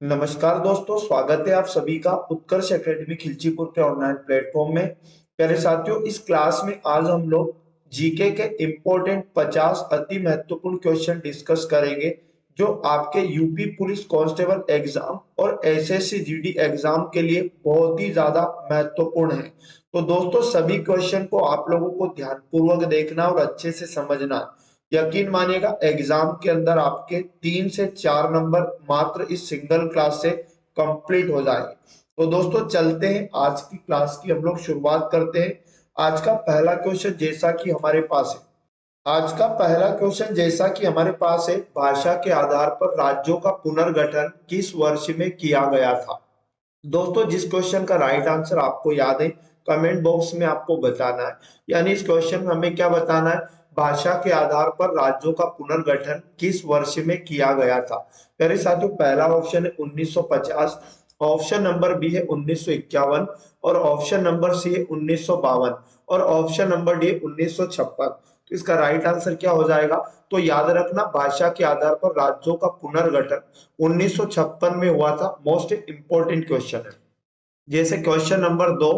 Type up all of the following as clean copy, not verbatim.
नमस्कार दोस्तों, स्वागत है आप सभी का उत्कर्ष एकेडमी खिलचीपुर के ऑनलाइन प्लेटफॉर्म में। प्यारे साथियों, इस क्लास में आज हम लोग जीके के इम्पोर्टेंट 50 अति महत्वपूर्ण क्वेश्चन डिस्कस करेंगे जो आपके यूपी पुलिस कांस्टेबल एग्जाम और एसएससी जीडी एग्जाम के लिए बहुत ही ज्यादा महत्वपूर्ण है। तो दोस्तों, सभी क्वेश्चन को आप लोगों को ध्यानपूर्वक देखना और अच्छे से समझना है। यकीन मानिएगा, एग्जाम के अंदर आपके 3 से 4 नंबर मात्र इस सिंगल क्लास से कंप्लीट हो जाएंगे। तो दोस्तों, चलते हैं आज की क्लास की, हम लोग शुरुआत करते हैं। आज का पहला क्वेश्चन जैसा कि हमारे पास है भाषा के आधार पर राज्यों का पुनर्गठन किस वर्ष में किया गया था। दोस्तों, जिस क्वेश्चन का राइट आंसर आपको याद है कमेंट बॉक्स में आपको बताना है। यानी इस क्वेश्चन में हमें क्या बताना है, भाषा के आधार पर राज्यों का पुनर्गठन किस वर्ष में किया गया था। मेरे साथियों, पहला ऑप्शन है 1950, ऑप्शन नंबर बी है 1951 और ऑप्शन नंबर सी है 1952 और ऑप्शन नंबर डी है 1956। तो इसका राइट आंसर क्या हो जाएगा, तो याद रखना भाषा के आधार पर राज्यों का पुनर्गठन 1956 में हुआ था। मोस्ट इंपोर्टेंट क्वेश्चन है। जैसे क्वेश्चन नंबर 2,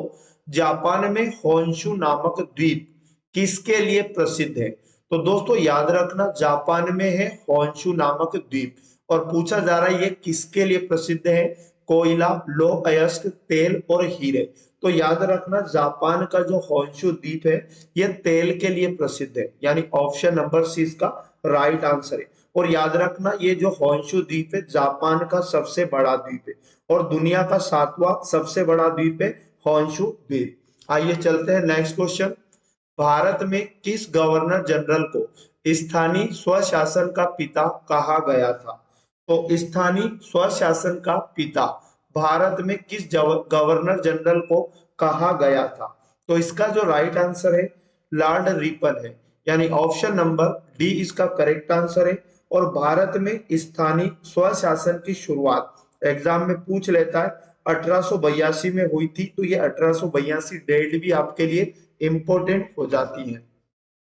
जापान में होन्शु नामक द्वीप किसके लिए प्रसिद्ध है। तो दोस्तों याद रखना, जापान में है होन्शु नामक द्वीप और पूछा जा रहा है ये किसके लिए प्रसिद्ध है। कोयला, लौह अयस्क, तेल और हीरे। तो याद रखना, जापान का जो होन्शु द्वीप है ये तेल के लिए प्रसिद्ध है, यानी ऑप्शन नंबर सी इसका राइट आंसर है। और याद रखना, ये जो होन्शु द्वीप है जापान का सबसे बड़ा द्वीप है और दुनिया का 7वां सबसे बड़ा द्वीप है होन्शु द्वीप। आइए चलते हैं नेक्स्ट क्वेश्चन। भारत में किस गवर्नर जनरल को स्थानीय स्वशासन का पिता कहा गया था। तो स्थानीय स्वशासन का पिता भारत में किस गवर्नर जनरल को कहा गया था। तो इसका जो राइट आंसर है लॉर्ड रिपन है, यानी ऑप्शन नंबर डी इसका करेक्ट आंसर है। और भारत में स्थानीय स्वशासन की शुरुआत एग्जाम में पूछ लेता है 1882 में हुई थी। तो ये 1882 डेट भी आपके लिए इंपॉर्टेंट हो जाती है।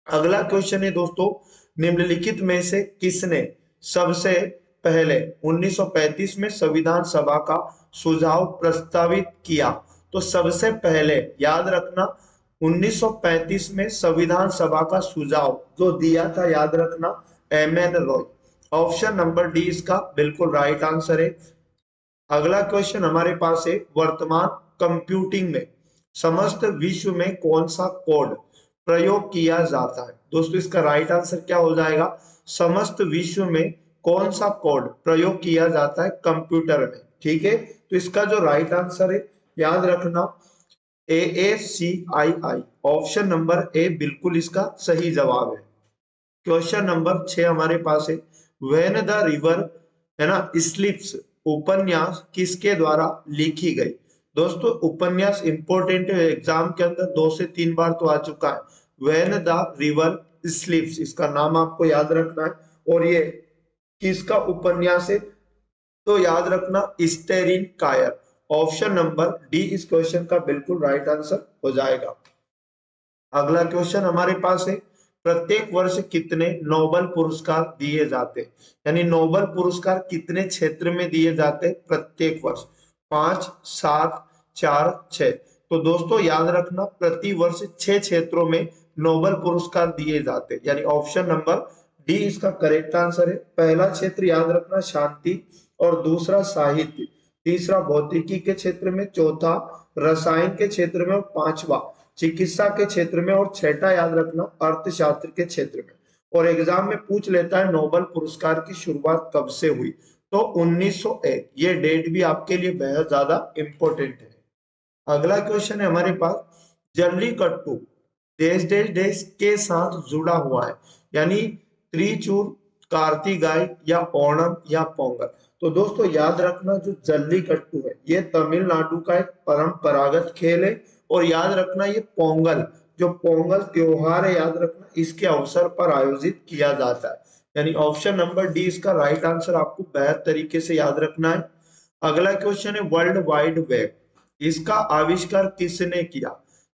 अगला क्वेश्चन है दोस्तों, निम्नलिखित में से किसने सबसे पहले 1935 में संविधान सभा का सुझाव प्रस्तावित किया। तो सबसे पहले याद रखना, 1935 में संविधान सभा का सुझाव जो दिया था, याद रखना M N Roy. Option number D इसका बिल्कुल राइट आंसर है। अगला क्वेश्चन हमारे पास है, वर्तमान कंप्यूटिंग में समस्त विश्व में कौन सा कोड प्रयोग किया जाता है। दोस्तों इसका राइट आंसर क्या हो जाएगा, समस्त विश्व में कौन सा कोड प्रयोग किया जाता है कंप्यूटर में। ठीक है, तो इसका जो राइट आंसर है याद रखना AACII। ऑप्शन नंबर ए बिल्कुल इसका सही जवाब है। क्वेश्चन नंबर 6 हमारे पास है, व्हेन द रिवर है ना स्लिप्स उपन्यास किसके द्वारा लिखी गई। दोस्तों उपन्यास इंपॉर्टेंट है, एग्जाम के अंदर 2 से 3 बार तो आ चुका है। व्हेन द रिवर स्लिप्स इसका नाम आपको याद रखना है और ये किसका उपन्यास है, तो याद रखना स्टेरिन कायर। ऑप्शन नंबर डी इस क्वेश्चन का बिल्कुल राइट आंसर हो जाएगा। अगला क्वेश्चन हमारे पास है, प्रत्येक वर्ष कितने नोबेल पुरस्कार दिए जाते, यानी नोबेल पुरस्कार कितने क्षेत्र में दिए जाते प्रत्येक वर्ष। 5, 7, 4, 6। तो दोस्तों याद रखना, प्रति वर्ष 6 क्षेत्रों में नोबेल पुरस्कार दिए जाते, यानी ऑप्शन नंबर डी इसका करेक्ट आंसर है। पहला क्षेत्र याद रखना शांति और दूसरा साहित्य, तीसरा भौतिकी के क्षेत्र में, चौथा रसायन के क्षेत्र में और पांचवा चिकित्सा के क्षेत्र में और छठा याद रखना अर्थशास्त्र के क्षेत्र में। और एग्जाम में पूछ लेता है नोबेल पुरस्कार की शुरुआत कब से हुई, तो 1901। ये डेट भी आपके लिए बेहद ज्यादा इंपॉर्टेंट है। अगला क्वेश्चन है हमारे पास, जल्लीकट्टू देश देश देश के साथ जुड़ा हुआ है, यानी त्रिचूर, कार्तिगाई या ओणम या पोंगल। तो दोस्तों याद रखना, जो जल्लीकट्टू है ये तमिलनाडु का एक परंपरागत खेल है और याद रखना ये पोंगल, जो पोंगल त्योहार है, याद रखना इसके अवसर पर आयोजित किया जाता है, यानी ऑप्शन नंबर डी इसका राइट आंसर आपको बेहतर तरीके से याद रखना है। अगला क्वेश्चन है, वर्ल्ड वाइड वेब इसका आविष्कार किसने किया।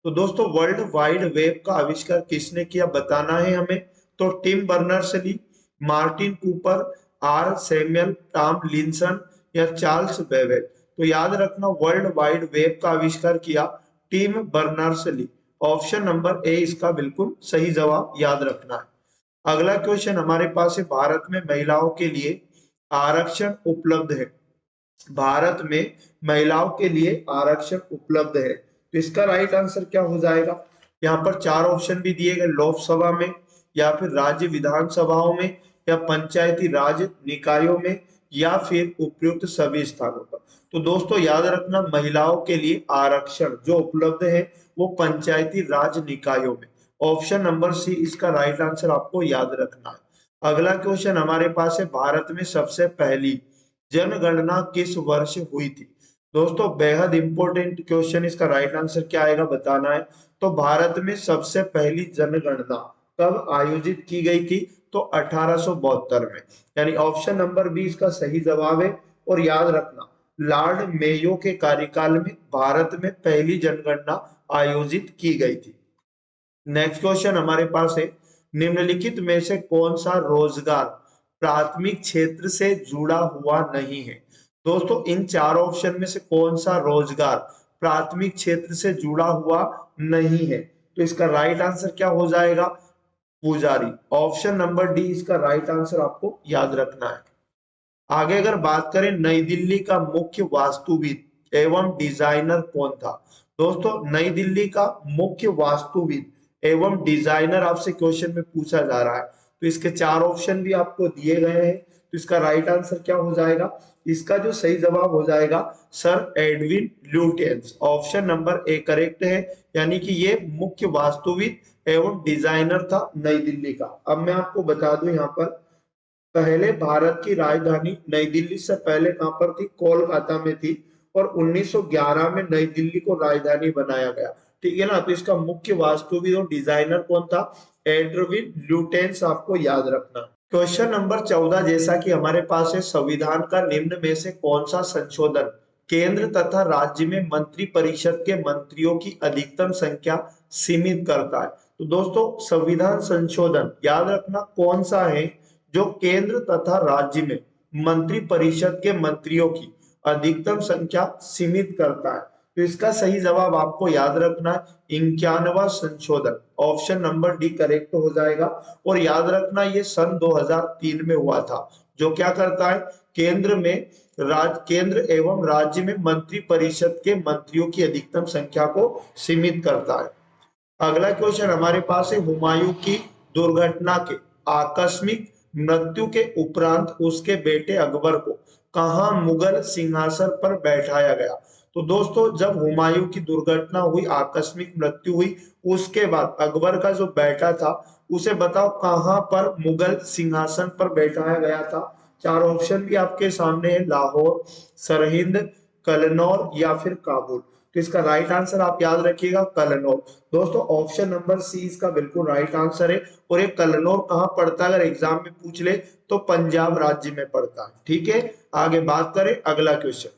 तो दोस्तों वर्ल्ड वाइड वेब का आविष्कार किसने किया बताना है हमें। तो Tim Berners Lee, Martin Cooper, or Samuel Tomlinson या चार्ल्स बेबेज? तो याद रखना वर्ल्ड वाइड वेब का आविष्कार किया Tim Berners Lee. Option number A इसका बिल्कुल सही जवाब याद रखना है। अगला क्वेश्चन हमारे पास है, भारत में महिलाओं के लिए आरक्षण उपलब्ध है। भारत में महिलाओं के लिए आरक्षण उपलब्ध है, तो इसका राइट आंसर क्या हो जाएगा? यहाँ पर चार ऑप्शन भी दिए गए, लोकसभा में या फिर राज्य विधानसभाओं में या पंचायती राज निकायों में या फिर उपयुक्त सभी स्थानों पर। तो दोस्तों याद रखना महिलाओं के लिए आरक्षण जो उपलब्ध है वो पंचायती राज निकायों में। ऑप्शन नंबर सी इसका राइट आंसर आपको याद रखना है। अगला क्वेश्चन हमारे पास है, भारत में सबसे पहली जनगणना किस वर्ष हुई थी? दोस्तों बेहद इंपॉर्टेंट क्वेश्चन, इसका राइट आंसर क्या आएगा बताना है। तो भारत में सबसे पहली जनगणना कब आयोजित की गई थी? तो 1872 में, यानी ऑप्शन नंबर बी इसका सही जवाब है। और याद रखना लॉर्ड मेयो के कार्यकाल में भारत में पहली जनगणना आयोजित की गई थी। नेक्स्ट क्वेश्चन हमारे पास है, निम्नलिखित में से कौन सा रोजगार प्राथमिक क्षेत्र से जुड़ा हुआ नहीं है? दोस्तों इन चार ऑप्शन में से कौन सा रोजगार प्राथमिक क्षेत्र से जुड़ा हुआ नहीं है? तो इसका राइट आंसर क्या हो जाएगा? पुजारी। ऑप्शन नंबर डी इसका राइट आंसर आपको याद रखना है। आगे अगर बात करें, नई दिल्ली का मुख्य वास्तुविद एवं डिजाइनर कौन था? दोस्तों नई दिल्ली का मुख्य वास्तुविद एवं डिजाइनर आपसे क्वेश्चन में पूछा जा रहा है, तो इसके चार ऑप्शन भी आपको दिए गए हैं। तो इसका राइट आंसर क्या हो जाएगा? इसका जो सही जवाब हो जाएगा sir Edwin Lutyens. Option number A correct है, यानी कि ये मुख्य वास्तुविद एवं डिजाइनर था नई दिल्ली का। अब मैं आपको बता दूं यहाँ पर, पहले भारत की राजधानी नई दिल्ली से पहले कहां पर थी? कोलकाता में थी। और 1911 में नई दिल्ली को राजधानी बनाया गया, ठीक है ना। तो इसका मुख्य वास्तुविद और डिजाइनर कौन था? एडविन ल्यूटेंस, आपको याद रखना। क्वेश्चन नंबर 14 जैसा कि हमारे पास है, संविधान का निम्न में से कौन सा संशोधन केंद्र तथा राज्य में मंत्री परिषद के मंत्रियों की अधिकतम संख्या सीमित करता है? तो दोस्तों संविधान संशोधन याद रखना कौन सा है जो केंद्र तथा राज्य में मंत्री परिषद के मंत्रियों की अधिकतम संख्या सीमित करता है? तो इसका सही जवाब आपको याद रखना है 51वां संशोधन। ऑप्शन नंबर डी करेक्ट हो जाएगा। और याद रखना ये सन 2003 में हुआ था, जो क्या करता है? केंद्र एवं राज्य में मंत्री परिषद के मंत्रियों की अधिकतम संख्या को सीमित करता है। अगला क्वेश्चन हमारे पास है, हुमायूं की दुर्घटना के आकस्मिक मृत्यु के उपरांत उसके बेटे अकबर को कहां मुगल सिंहासन पर बैठाया गया? तो दोस्तों जब हुमायूं की दुर्घटना हुई, आकस्मिक मृत्यु हुई, उसके बाद अकबर का जो बेटा था उसे बताओ कहां पर मुगल सिंहासन पर बैठाया गया था? चार ऑप्शन भी आपके सामने है, लाहौर, सरहिंद, कलनौर या फिर काबुल। तो इसका राइट आंसर आप याद रखिएगा कलनौर। दोस्तों ऑप्शन नंबर सी इसका बिल्कुल राइट आंसर है। और ये कलनौर कहाँ पड़ता है अगर एग्जाम में पूछ ले तो पंजाब राज्य में पड़ता है, ठीक है। आगे बात करें अगला क्वेश्चन,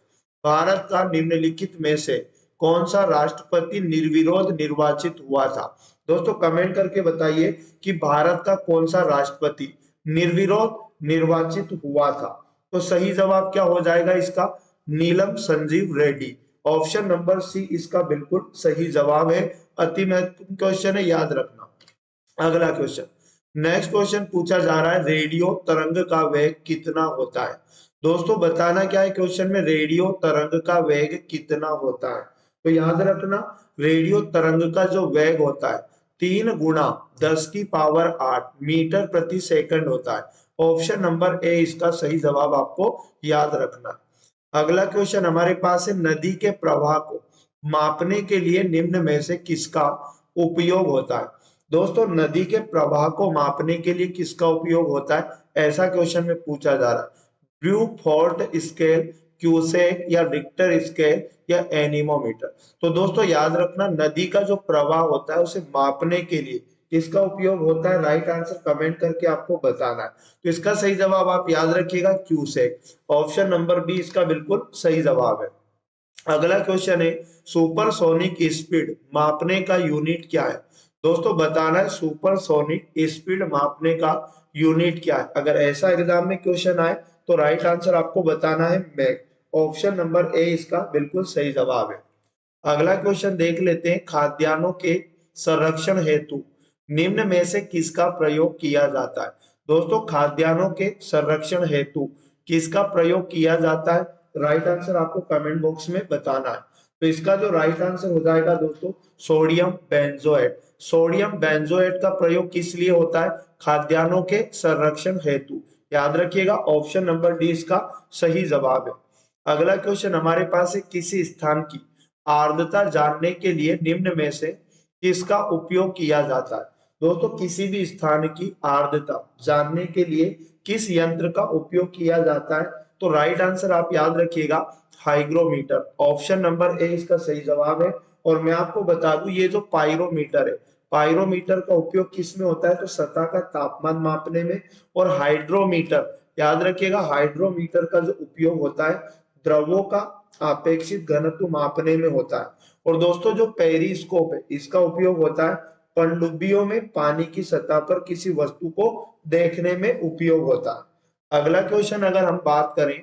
भारत का निम्नलिखित में से कौन सा राष्ट्रपति निर्विरोध निर्वाचित हुआ था? दोस्तों कमेंट करके बताइए कि भारत का कौन सा राष्ट्रपति निर्विरोध निर्वाचित हुआ था। तो सही जवाब क्या हो जाएगा इसका? Neelam Sanjiva Reddy. Option number C इसका बिल्कुल सही जवाब है। अति महत्वपूर्ण क्वेश्चन है, याद रखना। अगला क्वेश्चन, नेक्स्ट क्वेश्चन पूछा जा रहा है, रेडियो तरंग का वेग कितना होता है? दोस्तों बताना क्या है क्वेश्चन में, रेडियो तरंग का वेग कितना होता है? तो याद रखना रेडियो तरंग का जो वेग होता है 3 गुणा 10 की पावर 8 मीटर प्रति सेकंड होता है। ऑप्शन नंबर ए इसका सही जवाब आपको याद रखना। अगला क्वेश्चन हमारे पास है, नदी के प्रवाह को मापने के लिए निम्न में से किसका उपयोग होता है? दोस्तों नदी के प्रवाह को मापने के लिए किसका उपयोग होता है, ऐसा क्वेश्चन में पूछा जा रहा है। ब्रूफोर्ड स्केल, क्यूसेक या रिक्टर स्केल या एनीमोमीटर? तो दोस्तों याद रखना नदी का जो प्रवाह होता है उसे मापने के लिए किसका उपयोग होता है? राइट आंसर कमेंट करके आपको बताना है। तो इसका सही जवाब आप याद रखिएगा क्यूसेक। ऑप्शन नंबर बी इसका बिल्कुल सही जवाब है। अगला क्वेश्चन है, सुपरसोनिक स्पीड मापने का यूनिट क्या है? दोस्तों बताना है सुपरसोनिक स्पीड मापने का यूनिट क्या है। अगर ऐसा एग्जाम में क्वेश्चन आए तो राइट आंसर आपको बताना है मैग। ऑप्शन नंबर ए इसका बिल्कुल सही जवाब है। अगला क्वेश्चन देख लेते हैं, खाद्यान्नों के संरक्षण हेतु निम्न में से किसका प्रयोग किया जाता है। दोस्तों खाद्यान्नों के संरक्षण हेतु किसका प्रयोग किया जाता है, राइट आंसर आपको कमेंट बॉक्स में बताना है। तो इसका जो राइट आंसर हो जाएगा दोस्तों सोडियम बेंजोएट। सोडियम बेंजोएट का प्रयोग किस लिए होता है, खाद्यान्नों के संरक्षण हेतु। याद रखिएगा ऑप्शन नंबर डी इसका सही जवाब है। अगला क्वेश्चन हमारे पास है, किसी स्थान की आर्द्रता जानने के लिए निम्न में से किसका उपयोग किया जाता है। दोस्तों किसी भी स्थान की आर्द्रता जानने के लिए किस यंत्र का उपयोग किया जाता है, तो राइट आंसर आप याद रखिएगा हाइग्रोमीटर। ऑप्शन नंबर ए इसका सही जवाब है। और मैं आपको बता दूं ये जो पायरोमीटर है, पायरोमीटर का उपयोग किस में होता है, तो सतह का तापमान मापने में। और हाइड्रोमीटर याद रखिएगा, हाइड्रोमीटर का जो उपयोग होता है द्रवों का अपेक्षित घनत्व मापने में होता है। और दोस्तों जो पेरिस्कोप है इसका उपयोग होता है पनडुब्बियों में पानी की सतह पर किसी वस्तु को देखने में उपयोग होता है। अगला क्वेश्चन अगर हम बात करें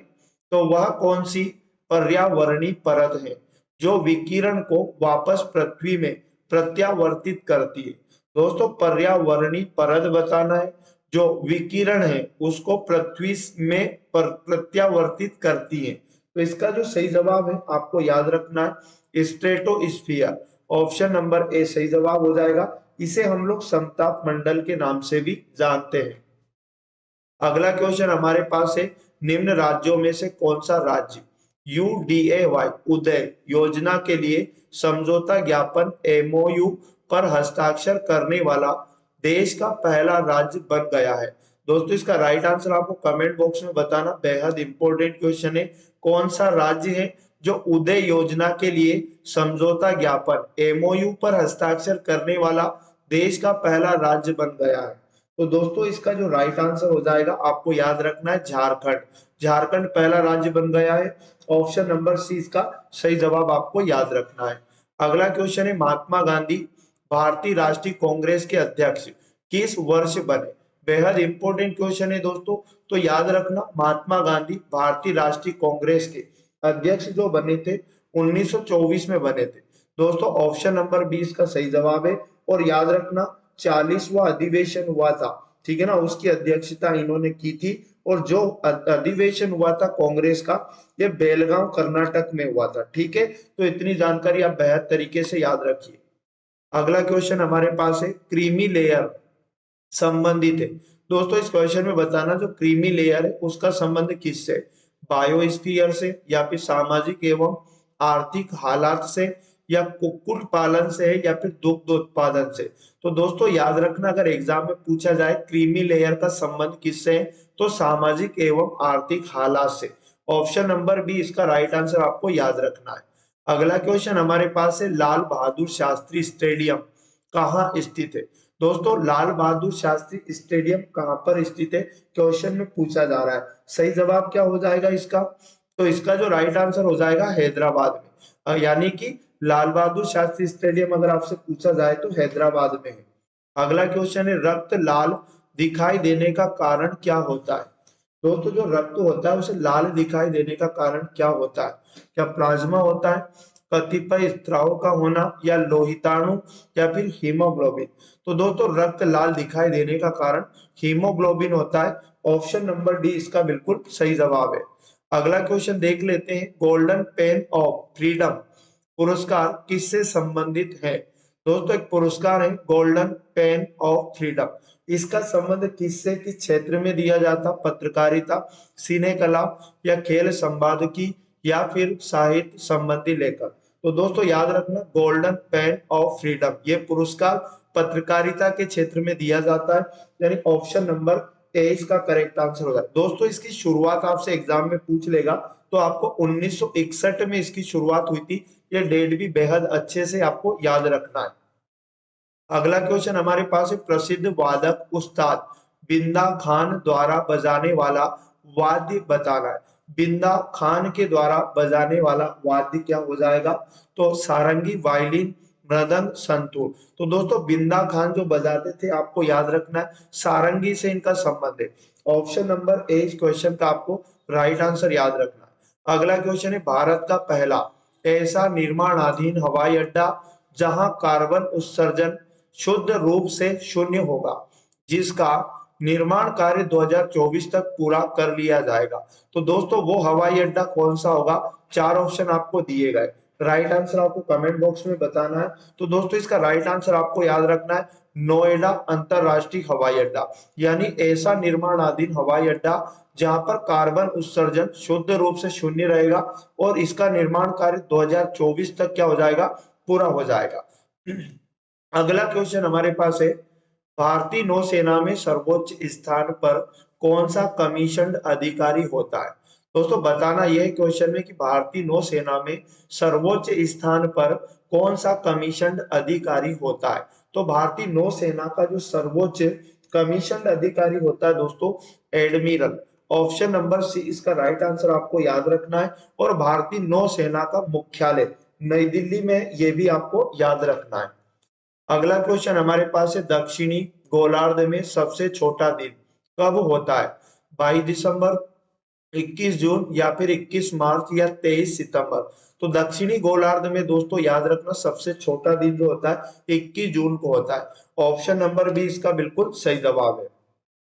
तो वह कौन सी पर्यावरणीय परत है जो विकिरण को वापस पृथ्वी में प्रत्यावर्तित करती है। दोस्तों पर्यावरणीय परत बताना है जो विकिरण है उसको पृथ्वी में प्रत्यावर्तित करती है। तो इसका जो सही जवाब है आपको याद रखना है स्ट्रेटोस्फियर। ऑप्शन नंबर ए सही जवाब हो जाएगा। इसे हम लोग समताप मंडल के नाम से भी जानते हैं। अगला क्वेश्चन हमारे पास है, निम्न राज्यों में से कौन सा राज्य UDAY उदय योजना के लिए समझौता ज्ञापन MOU पर हस्ताक्षर करने वाला देश का पहला राज्य बन गया है। दोस्तों इसका राइट आंसर आपको कमेंट बॉक्स में बताना, बेहद इंपॉर्टेंट क्वेश्चन है। कौन सा राज्य है जो उदय योजना के लिए समझौता ज्ञापन MOU पर हस्ताक्षर करने वाला देश का पहला राज्य बन गया है। तो दोस्तों इसका जो राइट आंसर हो जाएगा आपको याद रखना है झारखंड। झारखंड पहला राज्य बन गया है। ऑप्शन नंबर सी इसका सही जवाब आपको याद रखना है। अगला क्वेश्चन है, महात्मा गांधी भारतीय राष्ट्रीय कांग्रेस के अध्यक्ष किस वर्ष बने। बेहद इंपॉर्टेंट क्वेश्चन है दोस्तों। तो याद रखना महात्मा गांधी भारतीय राष्ट्रीय कांग्रेस के अध्यक्ष जो बने थे 1924 में बने थे। दोस्तों ऑप्शन नंबर 20 का सही जवाब है। और याद रखना 40वां अधिवेशन हुआ था, ठीक है ना, उसकी अध्यक्षता इन्होंने की थी। और जो अधिवेशन हुआ था कांग्रेस का ये बेलगांव कर्नाटक में हुआ था। ठीक है, तो इतनी जानकारी आप बेहद तरीके से याद रखिए। अगला क्वेश्चन हमारे पास है, क्रीमी लेयर संबंधित है। दोस्तों इस क्वेश्चन में बताना जो क्रीमी लेयर है उसका संबंध किससे, बायोस्फीयर से या फिर सामाजिक एवं आर्थिक हालात से या कुक्कुट पालन से है या फिर दुग्ध उत्पादन से। तो दोस्तों याद रखना अगर एग्जाम में पूछा जाए क्रीमी लेयर का संबंध किससे है तो सामाजिक एवं आर्थिक हालात से। ऑप्शन नंबर बी इसका राइट आंसर आपको याद रखना है। अगला क्वेश्चन हमारे पास है, लाल बहादुर शास्त्री स्टेडियम कहाँ स्थित है। दोस्तों लाल बहादुर शास्त्री स्टेडियम कहां पर स्थित है क्वेश्चन में पूछा जा रहा है। सही जवाब क्या हो जाएगा इसका, तो इसका जो राइट आंसर हो जाएगा हैदराबाद में। यानी कि लाल बहादुर शास्त्री स्टेडियम अगर आपसे पूछा जाए तो हैदराबाद में है। अगला क्वेश्चन है, रक्त लाल दिखाई देने का कारण क्या होता है। दोस्तों जो रक्त होता है उसे लाल दिखाई देने का कारण क्या होता है, क्या प्लाज्मा होता है, कतिपय स्त्राव का होना या लोहिताणु या फिर हीमोग्लोबिन। तो दोस्तों रक्त लाल दिखाई देने का कारण हीमोग्लोबिन होता है। ऑप्शन नंबर डी इसका बिल्कुल सही जवाब है। अगला क्वेश्चन देख लेते हैं, गोल्डन पेन ऑफ फ्रीडम पुरस्कार किससे संबंधित है। दोस्तों एक पुरस्कार है गोल्डन पेन ऑफ फ्रीडम। इसका संबंध किससे किस क्षेत्र में दिया जाता, पत्रकारिता, सिने कला या खेल संपादकी या फिर साहित्य संबंधी लेखन। तो दोस्तों याद रखना गोल्डन पेन ऑफ फ्रीडम ये पुरस्कार पत्रकारिता के क्षेत्र में दिया जाता है। यानी ऑप्शन नंबर ए इसका करेक्ट आंसर होगा। दोस्तों इसकी शुरुआत आपसे एग्जाम में पूछ लेगा तो आपको 1961 में इसकी शुरुआत हुई थी। ये डेट भी बेहद अच्छे से आपको याद रखना है। अगला क्वेश्चन हमारे पास है, प्रसिद्ध वादक उस्ताद बिंदा खान द्वारा बजाने वाला वाद्य बताना है। बिंदा खान के द्वारा बजाने वाला वाद्य क्या हो जाएगा, तो सारंगी, वायलिन, मृदंग, संतूर। तो दोस्तों बिंदा खान जो बजाते थे आपको याद रखना है सारंगी से इनका संबंध है। ऑप्शन नंबर ए इस क्वेश्चन का आपको राइट आंसर याद रखना है। अगला क्वेश्चन है, भारत का पहला ऐसा निर्माणाधीन हवाई अड्डा जहां कार्बन उत्सर्जन शुद्ध रूप से शून्य होगा, जिसका निर्माण कार्य 2024 तक पूरा कर लिया जाएगा। तो दोस्तों वो हवाई अड्डा कौन सा होगा? चार ऑप्शन आपको दिए गए, राइट आंसर आपको कमेंट बॉक्स में बताना है। तो दोस्तों इसका राइट आंसर आपको याद रखना है, नोएडा अंतरराष्ट्रीय हवाई अड्डा, यानी ऐसा निर्माणाधीन हवाई अड्डा जहां पर कार्बन उत्सर्जन शुद्ध रूप से शून्य रहेगा और इसका निर्माण कार्य 2024 तक क्या हो जाएगा? पूरा हो जाएगा। अगला क्वेश्चन हमारे पास है, भारतीय नौसेना में सर्वोच्च स्थान पर कौन सा कमीशन्ड अधिकारी होता है? दोस्तों बताना यह क्वेश्चन में कि भारतीय नौसेना में सर्वोच्च स्थान पर कौन सा कमीशन्ड अधिकारी होता है? तो भारतीय नौसेना का जो सर्वोच्च कमीशन्ड अधिकारी होता है दोस्तों, एडमिरल। ऑप्शन नंबर सी इसका राइट आंसर आपको याद रखना है। और भारतीय नौसेना का मुख्यालय नई दिल्ली में, यह भी आपको याद रखना है। अगला क्वेश्चन हमारे पास है, दक्षिणी गोलार्ध में सबसे छोटा दिन कब होता है? 22 दिसंबर, 21 जून या फिर 21 मार्च या 23 सितंबर? तो दक्षिणी गोलार्ध में दोस्तों याद रखना सबसे छोटा दिन जो होता है 21 जून को होता है। ऑप्शन नंबर बी इसका बिल्कुल सही जवाब है।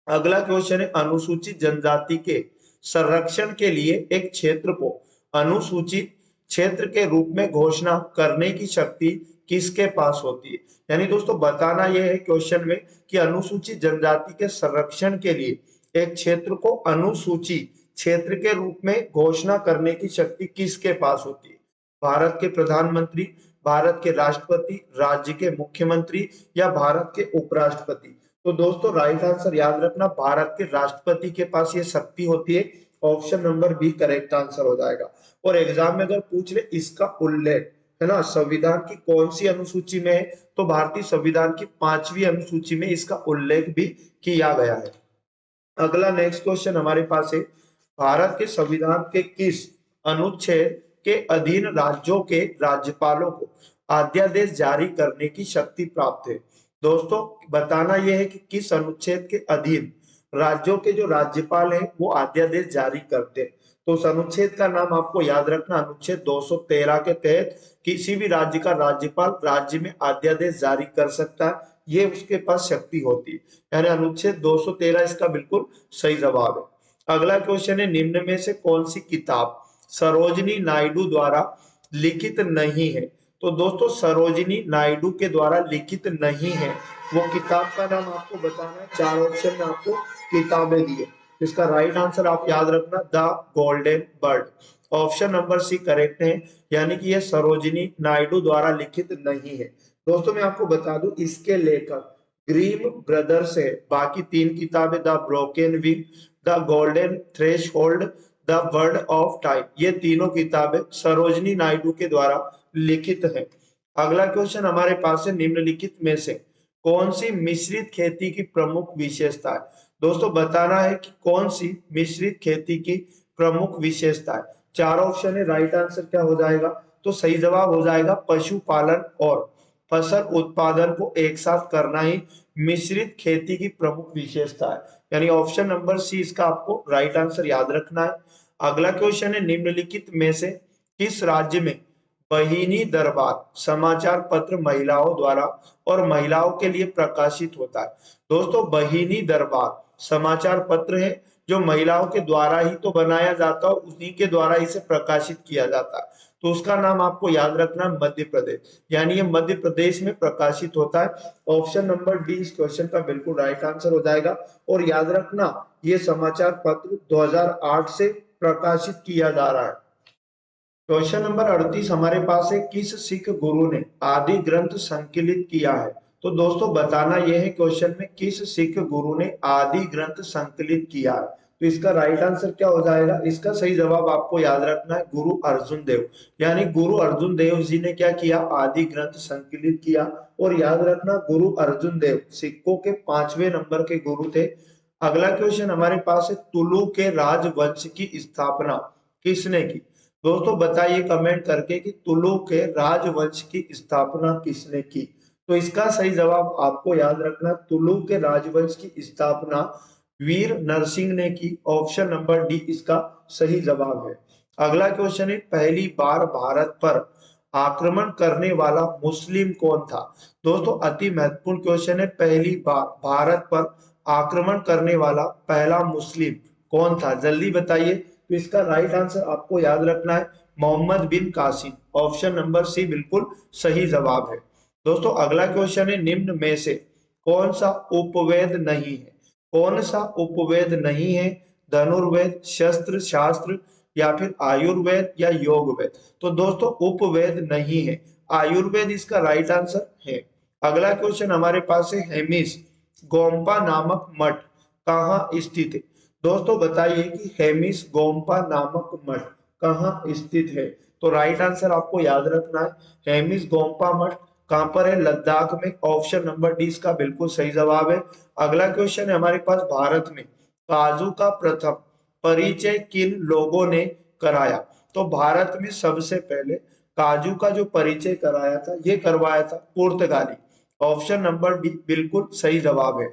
अगला क्वेश्चन है, अनुसूचित जनजाति के संरक्षण के लिए एक क्षेत्र को अनुसूचित क्षेत्र के रूप में घोषणा करने की शक्ति किसके पास होती है? यानी दोस्तों बताना यह है क्वेश्चन में कि अनुसूचित जनजाति के संरक्षण के लिए एक क्षेत्र को अनुसूचित क्षेत्र के रूप में घोषणा करने की शक्ति किसके पास होती है? भारत के प्रधानमंत्री, भारत के राष्ट्रपति, राज्य के मुख्यमंत्री या भारत के उपराष्ट्रपति? तो दोस्तों राइट आंसर याद रखना, भारत के राष्ट्रपति के पास ये शक्ति होती है। Option number B correct answer हो जाएगा। और एग्जाम में अगर पूछ ले इसका उल्लेख है ना संविधान की कौन सी अनुसूची में है, तो भारतीय संविधान की 5वीं अनुसूची में इसका उल्लेख भी किया गया है। अगला नेक्स्ट क्वेश्चन हमारे पास है, भारत के संविधान के किस अनुच्छेद के अधीन राज्यों के राज्यपालों को अध्यादेश जारी करने की शक्ति प्राप्त है? दोस्तों बताना यह है कि किस अनुच्छेद के अधीन राज्यों के जो राज्यपाल हैं वो अध्यादेश जारी करते हैं। तो उस अनुच्छेद का नाम आपको याद रखना, अनुच्छेद 213 के तहत किसी भी राज्य का राज्यपाल राज्य में अध्यादेश जारी कर सकता है, ये उसके पास शक्ति होती है, यानी अनुच्छेद 213 इसका बिल्कुल सही जवाब है। अगला क्वेश्चन है, निम्न में से कौन सी किताब सरोजिनी नायडू द्वारा लिखित नहीं है? तो दोस्तों सरोजिनी नायडू के द्वारा लिखित नहीं है, वो किताब का नाम आपको बताना है। चार ऑप्शन में आपको किताबें दी है, इसका राइट आंसर आप याद रखना, the golden bird. Option number C correct है, यानी कि यह सरोजिनी नायडू द्वारा लिखित नहीं है। दोस्तों मैं आपको बता दूं इसके लेखक ग्रीम ब्रदर्स है, बाकी तीन किताबें the broken wing, the golden threshold, the word of time, ये तीनों किताबें सरोजिनी नायडू के द्वारा लिखित है। अगला क्वेश्चन हमारे पास है, निम्नलिखित में से कौन सी मिश्रित खेती की प्रमुख विशेषता है? दोस्तों बताना है कि कौन सी मिश्रित खेती की प्रमुख विशेषता है। चार ऑप्शन है, राइट आंसर क्या हो जाएगा? तो सही जवाब हो जाएगा पशुपालन और फसल उत्पादन को एक साथ करना ही मिश्रित खेती की प्रमुख विशेषता है, यानी ऑप्शन नंबर सी इसका आपको राइट आंसर याद रखना है। अगला क्वेश्चन है, निम्नलिखित में से किस राज्य में बहिनी दरबार समाचार पत्र महिलाओं द्वारा और महिलाओं के लिए प्रकाशित होता है? दोस्तों बहिनी दरबार समाचार पत्र है जो महिलाओं के द्वारा ही तो बनाया जाता है, उन्हीं के द्वारा इसे प्रकाशित किया जाता है। तो उसका नाम आपको याद रखना मध्य प्रदेश, यानी ये मध्य प्रदेश में प्रकाशित होता है। ऑप्शन नंबर डी इस क्वेश्चन का बिल्कुल राइट आंसर हो जाएगा। और याद रखना ये समाचार पत्र 2008 से प्रकाशित किया जा रहा है। क्वेश्चन नंबर 38 हमारे पास है, किस सिख गुरु ने आदि ग्रंथ संकलित किया है? तो दोस्तों बताना यह है क्वेश्चन में किस सिख गुरु ने आदि ग्रंथ संकलित किया है? तो इसका राइट आंसर क्या हो जाएगा? इसका सही जवाब आपको याद रखना है गुरु अर्जुन देव, यानी गुरु अर्जुन देव जी ने क्या किया? आदि ग्रंथ संकलित किया। और याद रखना गुरु अर्जुन देव सिखों के 5वें नंबर के गुरु थे। अगला क्वेश्चन हमारे पास है, तुलु के राजवंश की स्थापना किसने की? दोस्तों बताइए कमेंट करके कि तुलु के राजवंश की स्थापना किसने की? तो इसका सही जवाब आपको याद रखना, तुलु के राजवंश की स्थापना वीर नरसिंह ने की। ऑप्शन नंबर डी इसका सही जवाब है। अगला क्वेश्चन है, पहली बार भारत पर आक्रमण करने वाला मुस्लिम कौन था। दोस्तों अति महत्वपूर्ण क्वेश्चन है, पहली बार भारत पर आक्रमण करने वाला पहला मुस्लिम कौन था, जल्दी बताइए। तो इसका राइट आंसर आपको याद रखना है, मोहम्मद बिन कासिम। ऑप्शन नंबर सी बिल्कुल सही जवाब है। दोस्तों अगला क्वेश्चन है, निम्न में से कौन सा उपवेद नहीं है। कौन सा उपवेद नहीं है, धनुर्वेद, शस्त्र शास्त्र, या फिर आयुर्वेद या योग वेद। तो दोस्तों उपवेद नहीं है, आयुर्वेद इसका राइट आंसर है। अगला क्वेश्चन हमारे पास है, हेमिस गोम्पा नामक मठ कहाँ स्थित है। दोस्तों बताइए कि हेमिस गोम्पा नामक मठ कहाँ स्थित है। तो राइट आंसर आपको याद रखना है, हेमिस गोम्पा मठ कहां पर है, लद्दाख में। ऑप्शन नंबर डी इसका बिल्कुल सही जवाब है। अगला क्वेश्चन है हमारे पास, भारत में काजू का प्रथम परिचय किन लोगों ने कराया। तो भारत में सबसे पहले काजू का जो परिचय कराया था, ये करवाया था पुर्तगाली। ऑप्शन नंबर डी बिल्कुल सही जवाब है।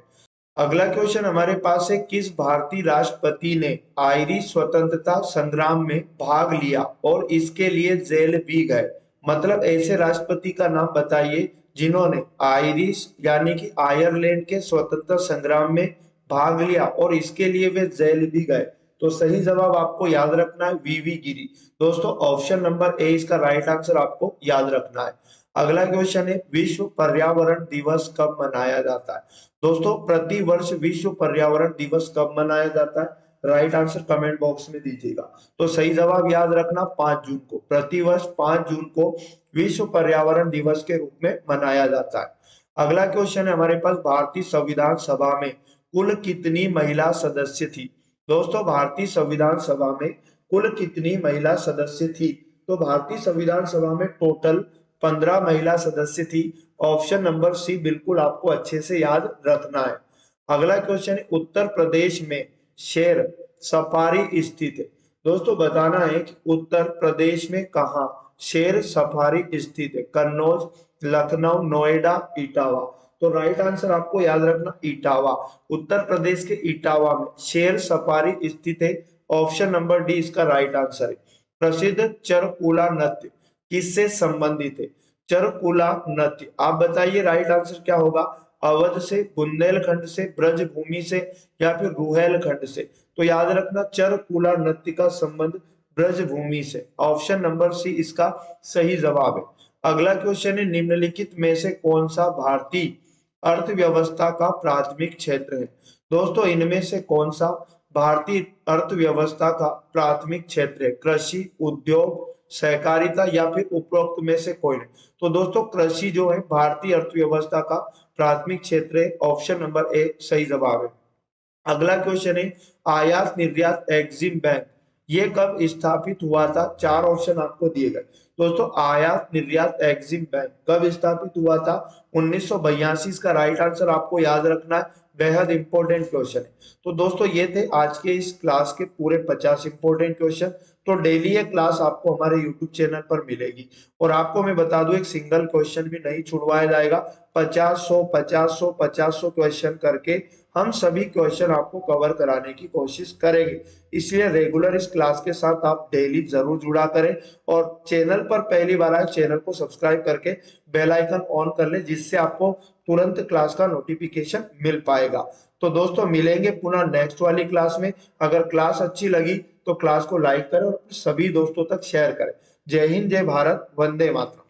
अगला क्वेश्चन हमारे पास है, किस भारतीय राष्ट्रपति ने आयरिश स्वतंत्रता संग्राम में भाग लिया और इसके लिए जेल भी गए। मतलब ऐसे राष्ट्रपति का नाम बताइए जिन्होंने आयरिश यानी कि आयरलैंड के स्वतंत्रता संग्राम में भाग लिया और इसके लिए वे जेल भी गए। तो सही जवाब आपको याद रखना है, वीवी गिरी। दोस्तों ऑप्शन नंबर ए इसका राइट आंसर आपको याद रखना है। अगला क्वेश्चन है, विश्व पर्यावरण दिवस कब मनाया जाता है। दोस्तों प्रति वर्ष विश्व पर्यावरण दिवस कब मनाया जाता है, राइट आंसर कमेंट बॉक्स में दीजिएगा। तो सही जवाब याद रखना, 5 जून को। प्रति वर्ष 5 जून को विश्व पर्यावरण दिवस के रूप में मनाया जाता है। अगला क्वेश्चन है हमारे पास, भारतीय संविधान सभा में कुल कितनी महिला सदस्य थी। दोस्तों भारतीय संविधान सभा में कुल कितनी महिला सदस्य थी। तो भारतीय संविधान सभा में टोटल 15 महिला सदस्य थी। ऑप्शन नंबर सी बिल्कुल आपको अच्छे से याद रखना है। अगला क्वेश्चन है, उत्तर प्रदेश में शेर सफारी स्थित है। दोस्तों बताना है कि उत्तर प्रदेश में कहां शेर सफारी स्थित है, कन्नौज, लखनऊ, नोएडा, इटावा। तो राइट आंसर आपको याद रखना, इटावा। उत्तर प्रदेश के इटावा में शेर सफारी स्थित है। ऑप्शन नंबर डी इसका राइट आंसर है। प्रसिद्ध चरकुला नृत्य किससे संबंधित है। चरकुला नृत्य, आप बताइए राइट आंसर क्या होगा। अवध से, बुंदेलखंड से, ब्रजभूमि से, या फिर रुहेलखंड से। तो याद रखना चरकुला नृत्य का संबंध ब्रजभूमि से। ऑप्शन नंबर सी इसका सही जवाब है। अगला क्वेश्चन है, निम्नलिखित में से कौन सा भारतीय अर्थव्यवस्था का प्राथमिक क्षेत्र है। दोस्तों इनमें से कौन सा भारतीय अर्थव्यवस्था का प्राथमिक क्षेत्र है, कृषि, उद्योग, सहकारिता, या फिर उपरोक्त में से कोई नहीं। तो दोस्तों कृषि जो है भारतीय अर्थव्यवस्था का प्राथमिक क्षेत्र है। ऑप्शन नंबर ए सही जवाब है। अगला क्वेश्चन है, आयात निर्यात एग्जिम बैंक ये कब स्थापित हुआ था। 4 ऑप्शन आपको दिए गए। दोस्तों आयात निर्यात एग्जिम बैंक कब स्थापित हुआ था, 1982। इसका राइट आंसर आपको याद रखना है, बेहद इंपॉर्टेंट क्वेश्चन है। तो दोस्तों ये थे आज के इस क्लास के पूरे 50 इंपॉर्टेंट क्वेश्चन। तो डेली ये क्लास आपको हमारे यूट्यूब चैनल पर मिलेगी। और आपको मैं बता दूं, एक सिंगल क्वेश्चन भी नहीं छुड़वाया जाएगा, 50-100 क्वेश्चन करके हम सभी क्वेश्चन आपको कवर कराने की कोशिश करेंगे। इसलिए रेगुलर इस क्लास के साथ आप डेली जरूर जुड़ा करें। और चैनल पर पहली बार आए, चैनल को सब्सक्राइब करके बेल आइकन ऑन कर ले, जिससे आपको तुरंत क्लास का नोटिफिकेशन मिल पाएगा। तो दोस्तों मिलेंगे पुनः नेक्स्ट वाली क्लास में। अगर क्लास अच्छी लगी तो क्लास को लाइक करें और सभी दोस्तों तक शेयर करें। जय हिंद, जय भारत, वंदे मातरम।